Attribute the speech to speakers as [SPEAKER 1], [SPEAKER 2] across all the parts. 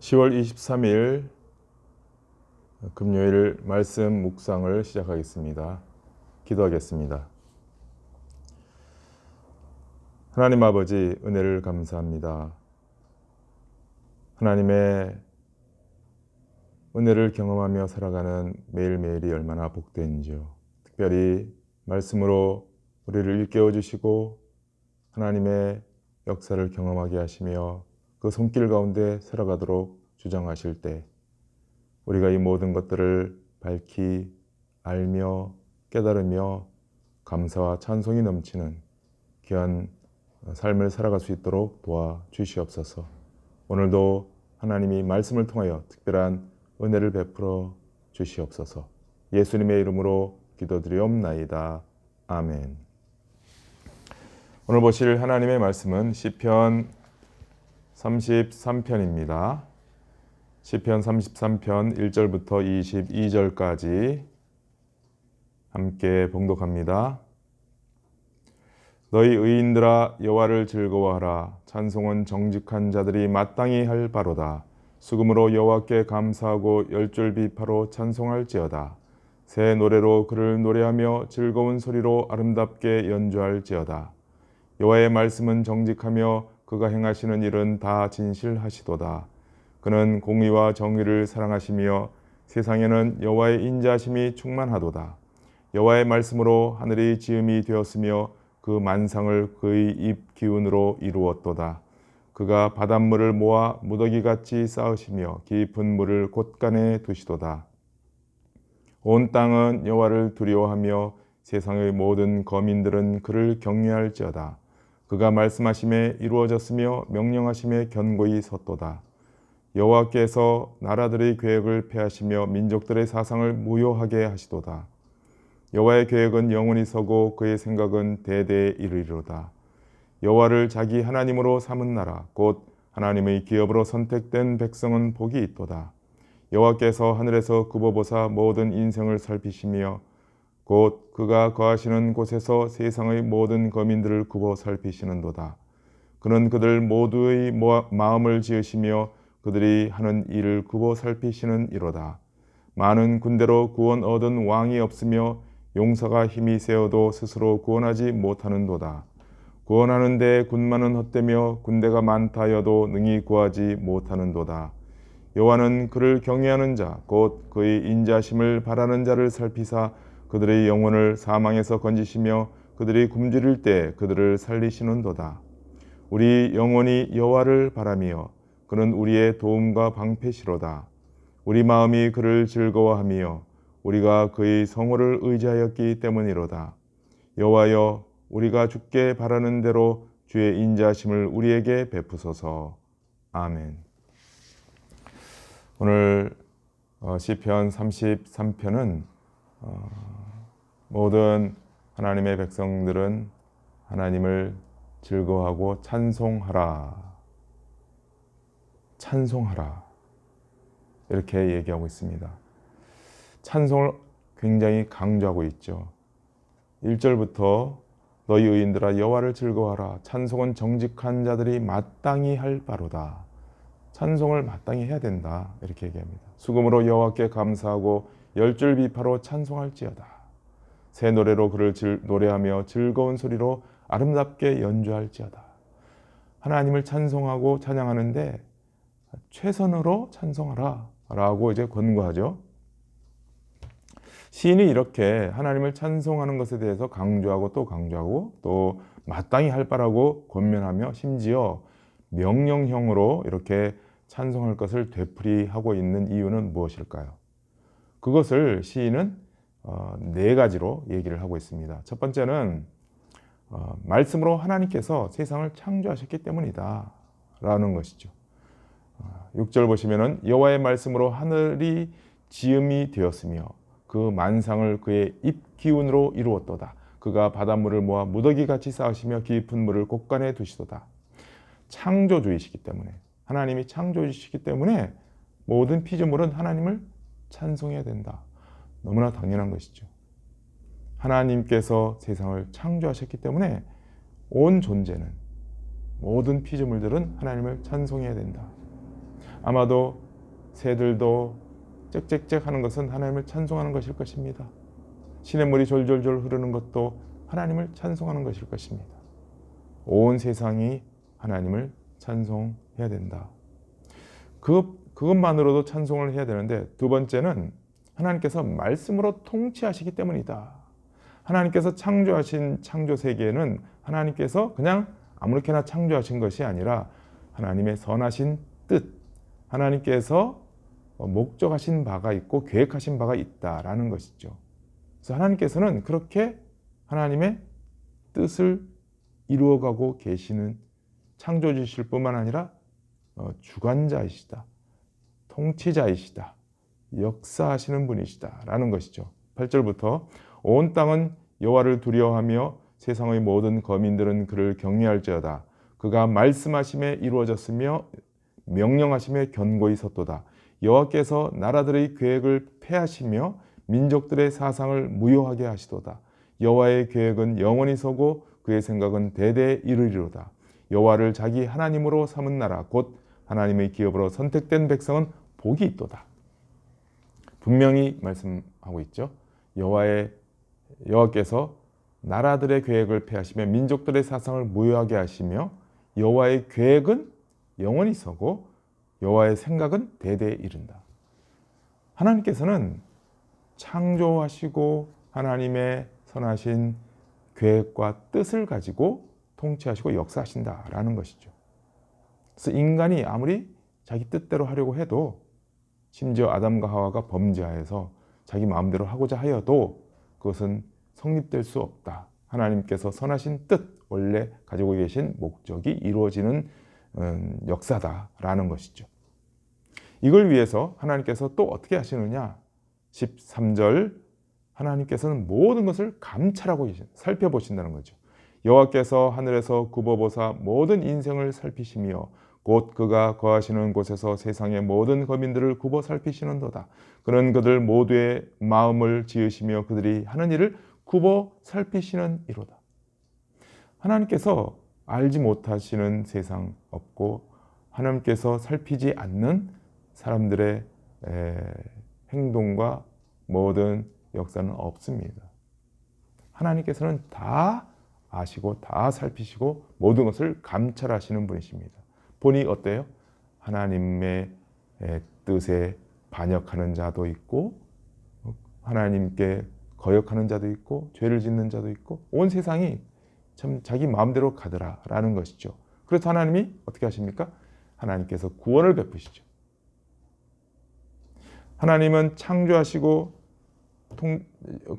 [SPEAKER 1] 10월 23일 금요일 말씀 묵상을 시작하겠습니다. 기도하겠습니다. 하나님 아버지, 은혜를 감사합니다. 하나님의 은혜를 경험하며 살아가는 매일매일이 얼마나 복된지요. 특별히 말씀으로 우리를 일깨워 주시고 하나님의 역사를 경험하게 하시며 그 손길 가운데 살아가도록 주장하실 때 우리가 이 모든 것들을 밝히 알며 깨달으며 감사와 찬송이 넘치는 귀한 삶을 살아갈 수 있도록 도와주시옵소서. 오늘도 하나님이 말씀을 통하여 특별한 은혜를 베풀어 주시옵소서. 예수님의 이름으로 기도드리옵나이다. 아멘. 오늘 보실 하나님의 말씀은 시편 33편입니다. 시편 33편 1절부터 22절까지 함께 봉독합니다. 너희 의인들아 여호와를 즐거워하라. 찬송은 정직한 자들이 마땅히 할 바로다. 수금으로 여호와께 감사하고 열줄비파로 찬송할지어다. 새 노래로 그를 노래하며 즐거운 소리로 아름답게 연주할지어다. 여호와의 말씀은 정직하며 그가 행하시는 일은 다 진실하시도다. 그는 공의와 정의를 사랑하시며 세상에는 여호와의 인자하심이 충만하도다. 여호와의 말씀으로 하늘이 지음이 되었으며 그 만상을 그의 입 기운으로 이루었도다. 그가 바닷물을 모아 무더기같이 쌓으시며 깊은 물을 곳간에 두시도다. 온 땅은 여호와를 두려워하며 세상의 모든 거민들은 그를 경외할지어다. 그가 말씀하심에 이루어졌으며 명령하심에 견고히 섰도다. 여호와께서 나라들의 계획을 폐하시며 민족들의 사상을 무효하게 하시도다. 여호와의 계획은 영원히 서고 그의 생각은 대대에 이르리로다. 여호와를 자기 하나님으로 삼은 나라 곧 하나님의 기업으로 선택된 백성은 복이 있도다. 여호와께서 하늘에서 굽어보사 모든 인생을 살피시며 곧 그가 거하시는 곳에서 세상의 모든 거민들을 굽어 살피시는도다. 그는 그들 모두의 마음을 지으시며 그들이 하는 일을 굽어 살피시는 이로다. 많은 군대로 구원 얻은 왕이 없으며 용사가 힘이 세어도 스스로 구원하지 못하는도다. 구원하는 데 군마는 헛되며 군대가 많다 하여도 능히 구하지 못하는도다. 여호와는 그를 경외하는 자 곧 그의 인자심을 바라는 자를 살피사 그들의 영혼을 사망에서 건지시며 그들이 굶주릴 때 그들을 살리시는도다. 우리 영혼이 여호와를 바라며 그는 우리의 도움과 방패시로다. 우리 마음이 그를 즐거워하며 우리가 그의 성호를 의지하였기 때문이로다. 여호와여, 우리가 주께 바라는 대로 주의 인자심을 우리에게 베푸소서. 아멘. 오늘 시편 33편은 모든 하나님의 백성들은 하나님을 즐거워하고 찬송하라. 찬송하라. 이렇게 얘기하고 있습니다. 찬송을 굉장히 강조하고 있죠. 1절부터 너희 의인들아 여호와를 즐거워하라. 찬송은 정직한 자들이 마땅히 할 바로다. 찬송을 마땅히 해야 된다. 이렇게 얘기합니다. 수금으로 여호와께 감사하고 열줄비파로 찬송할지어다. 새 노래로 그를 노래하며 즐거운 소리로 아름답게 연주할지어다. 하나님을 찬송하고 찬양하는데 최선으로 찬송하라 라고 이제 권고하죠. 시인이 이렇게 하나님을 찬송하는 것에 대해서 강조하고 또 마땅히 할 바라고 권면하며 심지어 명령형으로 이렇게 찬송할 것을 되풀이하고 있는 이유는 무엇일까요? 그것을 시인은 네 가지로 얘기를 하고 있습니다. 첫 번째는 말씀으로 하나님께서 세상을 창조하셨기 때문이다 라는 것이죠. 6절 보시면은 여호와의 말씀으로 하늘이 지음이 되었으며 그 만상을 그의 입 기운으로 이루었도다. 그가 바닷물을 모아 무더기같이 쌓으시며 깊은 물을 곳간에 두시도다. 창조주이시기 때문에, 하나님이 창조주시기 때문에 모든 피조물은 하나님을 찬송해야 된다. 너무나 당연한 것이죠. 하나님께서 세상을 창조하셨기 때문에 온 존재는, 모든 피조물들은 하나님을 찬송해야 된다. 아마도 새들도 짹짹짹 하는 것은 하나님을 찬송하는 것일 것입니다. 시냇물이 졸졸졸 흐르는 것도 하나님을 찬송하는 것일 것입니다. 온 세상이 하나님을 찬송해야 된다. 그것만으로도 찬송을 해야 되는데, 두 번째는 하나님께서 말씀으로 통치하시기 때문이다. 하나님께서 창조하신 창조 세계에는 하나님께서 그냥 아무렇게나 창조하신 것이 아니라 하나님의 선하신 뜻, 하나님께서 목적하신 바가 있고 계획하신 바가 있다라는 것이죠. 그래서 하나님께서는 그렇게 하나님의 뜻을 이루어가고 계시는 창조주실 뿐만 아니라 주관자이시다, 통치자이시다, 역사하시는 분이시다 라는 것이죠. 8절부터 온 땅은 여호와를 두려워하며 세상의 모든 거민들은 그를 경외할지어다. 그가 말씀하심에 이루어졌으며 명령하심에 견고히 섰도다. 여호와께서 나라들의 계획을 폐하시며 민족들의 사상을 무효하게 하시도다. 여호와의 계획은 영원히 서고 그의 생각은 대대에 이르리로다. 여호와를 자기 하나님으로 삼은 나라 곧 하나님의 기업으로 선택된 백성은 복이 있도다. 분명히 말씀하고 있죠. 여호와께서 나라들의 계획을 폐하시며 민족들의 사상을 무효하게 하시며 여호와의 계획은 영원히 서고 여호와의 생각은 대대에 이른다. 하나님께서는 창조하시고 하나님의 선하신 계획과 뜻을 가지고 통치하시고 역사하신다라는 것이죠. 그래서 인간이 아무리 자기 뜻대로 하려고 해도, 심지어 아담과 하와가 범죄하여서 자기 마음대로 하고자 하여도 그것은 성립될 수 없다. 하나님께서 선하신 뜻, 원래 가지고 계신 목적이 이루어지는 역사다라는 것이죠. 이걸 위해서 하나님께서 또 어떻게 하시느냐? 13절, 하나님께서는 모든 것을 감찰하고 살펴보신다는 거죠. 여호와께서 하늘에서 굽어보사 모든 인생을 살피시며 곧 그가 거하시는 곳에서 세상의 모든 거민들을 굽어 살피시는도다. 그는 그들 모두의 마음을 지으시며 그들이 하는 일을 굽어 살피시는 이로다. 하나님께서 알지 못하시는 세상 없고 하나님께서 살피지 않는 사람들의 행동과 모든 역사는 없습니다. 하나님께서는 다 아시고 다 살피시고 모든 것을 감찰하시는 분이십니다. 보니 어때요? 하나님의 뜻에 반역하는 자도 있고 하나님께 거역하는 자도 있고 죄를 짓는 자도 있고 온 세상이 참 자기 마음대로 가더라라는 것이죠. 그래서 하나님이 어떻게 하십니까? 하나님께서 구원을 베푸시죠. 하나님은 창조하시고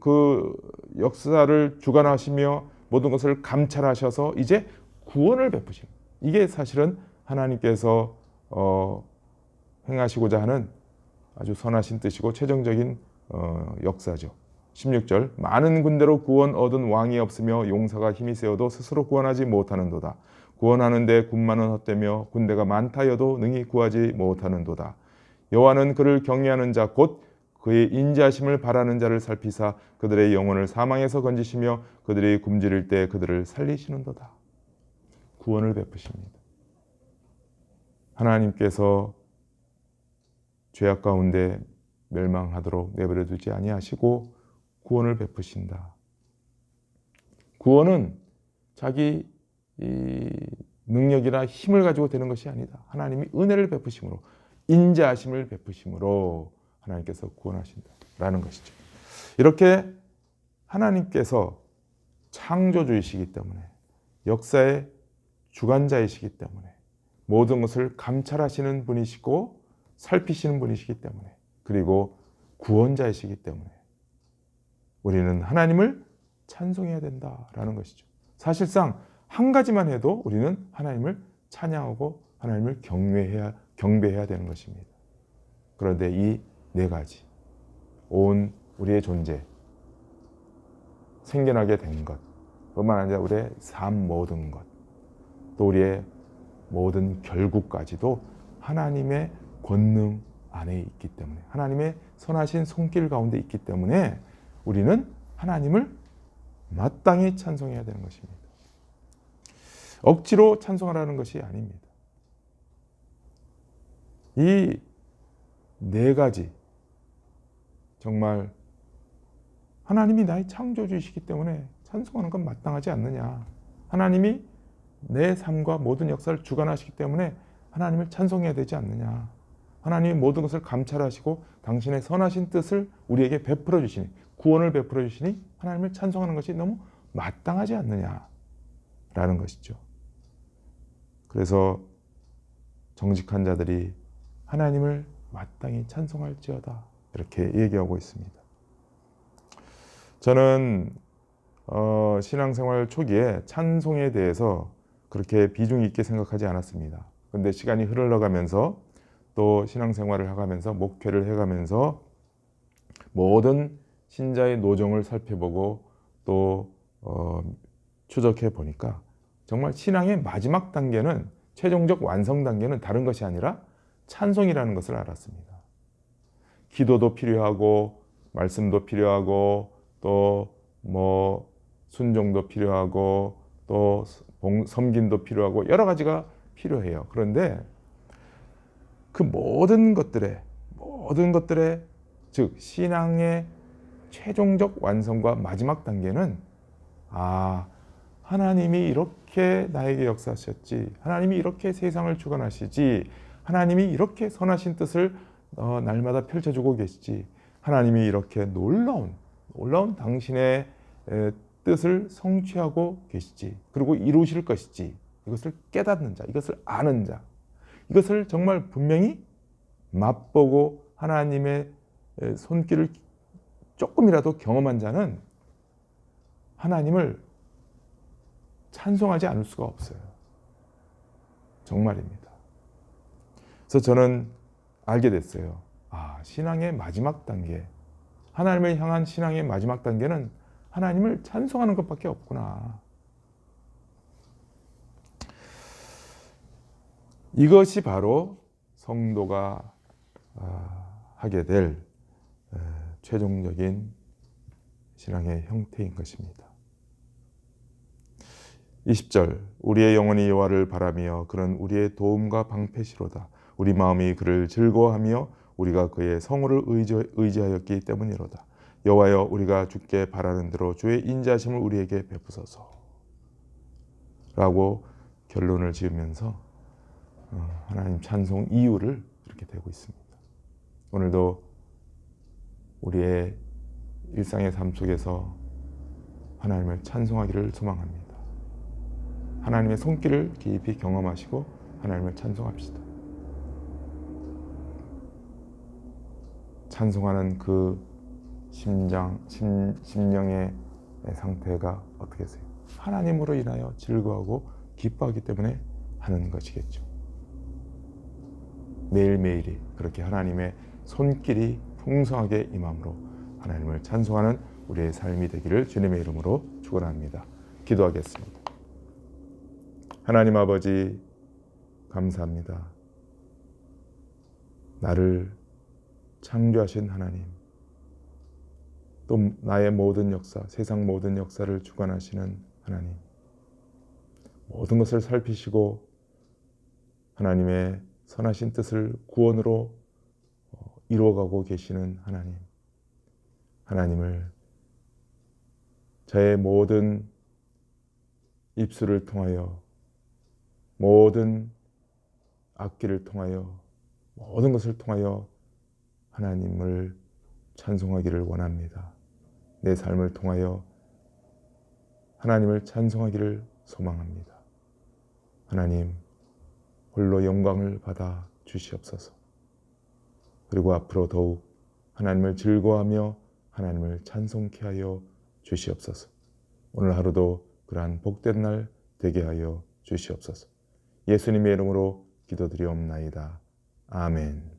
[SPEAKER 1] 그 역사를 주관하시며 모든 것을 감찰하셔서 이제 구원을 베푸십니다. 이게 사실은 하나님께서 행하시고자 하는 아주 선하신 뜻이고 최종적인 역사죠. 16절, 많은 군대로 구원 얻은 왕이 없으며 용사가 힘이 세어도 스스로 구원하지 못하는도다. 구원하는데 군마는 헛되며 군대가 많다여도 능히 구하지 못하는도다. 여호와는 그를 경외하는 자 곧 그의 인자하심을 바라는 자를 살피사 그들의 영혼을 사망에서 건지시며 그들이 굶주릴 때 그들을 살리시는도다. 구원을 베푸십니다. 하나님께서 죄악 가운데 멸망하도록 내버려 두지 아니하시고 구원을 베푸신다. 구원은 자기 능력이나 힘을 가지고 되는 것이 아니다. 하나님이 은혜를 베푸심으로, 인자하심을 베푸심으로 하나님께서 구원하신다라는 것이죠. 이렇게 하나님께서 창조주이시기 때문에, 역사의 주관자이시기 때문에, 모든 것을 감찰하시는 분이시고 살피시는 분이시기 때문에, 그리고 구원자이시기 때문에 우리는 하나님을 찬송해야 된다라는 것이죠. 사실상 한 가지만 해도 우리는 하나님을 찬양하고 하나님을 경배해야 되는 것입니다. 그런데 이 네 가지, 온 우리의 존재, 생겨나게 된 것 뿐만 아니라 우리의 삶 모든 것, 또 우리의 모든 결국까지도 하나님의 권능 안에 있기 때문에, 하나님의 선하신 손길 가운데 있기 때문에 우리는 하나님을 마땅히 찬송해야 되는 것입니다. 억지로 찬송하라는 것이 아닙니다. 이 네 가지 정말 하나님이 나의 창조주이시기 때문에 찬송하는 건 마땅하지 않느냐. 하나님이 내 삶과 모든 역사를 주관하시기 때문에 하나님을 찬송해야 되지 않느냐. 하나님이 모든 것을 감찰하시고 당신의 선하신 뜻을 우리에게 베풀어 주시니, 구원을 베풀어 주시니 하나님을 찬송하는 것이 너무 마땅하지 않느냐라는 것이죠. 그래서 정직한 자들이 하나님을 마땅히 찬송할지어다 이렇게 얘기하고 있습니다. 저는 신앙생활 초기에 찬송에 대해서 그렇게 비중 있게 생각하지 않았습니다. 그런데 시간이 흘러가면서 또 신앙생활을 해가면서 목회를 해가면서 모든 신자의 노정을 살펴보고 또 추적해 보니까 정말 신앙의 마지막 단계는, 최종적 완성 단계는 다른 것이 아니라 찬송이라는 것을 알았습니다. 기도도 필요하고 말씀도 필요하고 또 순종도 필요하고 또 섬김도 필요하고 여러 가지가 필요해요. 그런데 그 모든 것들의 즉 신앙의 최종적 완성과 마지막 단계는 하나님이 이렇게 나에게 역사하셨지, 하나님이 이렇게 세상을 주관하시지, 하나님이 이렇게 선하신 뜻을 날마다 펼쳐주고 계시지, 하나님이 이렇게 놀라운 당신의 뜻을 성취하고 계시지, 그리고 이루실 것이지, 이것을 깨닫는 자, 이것을 아는 자, 이것을 정말 분명히 맛보고 하나님의 손길을 조금이라도 경험한 자는 하나님을 찬송하지 않을 수가 없어요. 정말입니다. 그래서 저는 알게 됐어요. 신앙의 마지막 단계, 하나님을 향한 신앙의 마지막 단계는 하나님을 찬송하는 것밖에 없구나. 이것이 바로 성도가 하게 될 최종적인 신앙의 형태인 것입니다. 20절, 우리의 영혼이 여호와를 바라며 그는 우리의 도움과 방패시로다. 우리 마음이 그를 즐거워하며 우리가 그의 성호를 의지하였기 때문이로다. 여호와여, 우리가 주께 바라는 대로 주의 인자하심을 우리에게 베푸소서. 라고 결론을 지으면서 하나님 찬송 이유를 이렇게 되고 있습니다. 오늘도 우리의 일상의 삶 속에서 하나님을 찬송하기를 소망합니다. 하나님의 손길을 깊이 경험하시고 하나님을 찬송합시다. 찬송하는 그 심령의 상태가 어떻게 되세요? 하나님으로 인하여 즐거워하고 기뻐하기 때문에 하는 것이겠죠. 매일매일이 그렇게 하나님의 손길이 풍성하게 임함으로 하나님을 찬송하는 우리의 삶이 되기를 주님의 이름으로 축원합니다. 기도하겠습니다. 하나님 아버지, 감사합니다. 나를 창조하신 하나님, 또 나의 모든 역사, 세상 모든 역사를 주관하시는 하나님, 모든 것을 살피시고 하나님의 선하신 뜻을 구원으로 이루어가고 계시는 하나님, 하나님을 저의 모든 입술을 통하여, 모든 악기를 통하여, 모든 것을 통하여 하나님을 찬송하기를 원합니다. 내 삶을 통하여 하나님을 찬송하기를 소망합니다. 하나님, 홀로 영광을 받아 주시옵소서. 그리고 앞으로 더욱 하나님을 즐거워하며 하나님을 찬송케 하여 주시옵소서. 오늘 하루도 그러한 복된 날 되게 하여 주시옵소서. 예수님의 이름으로 기도드리옵나이다. 아멘.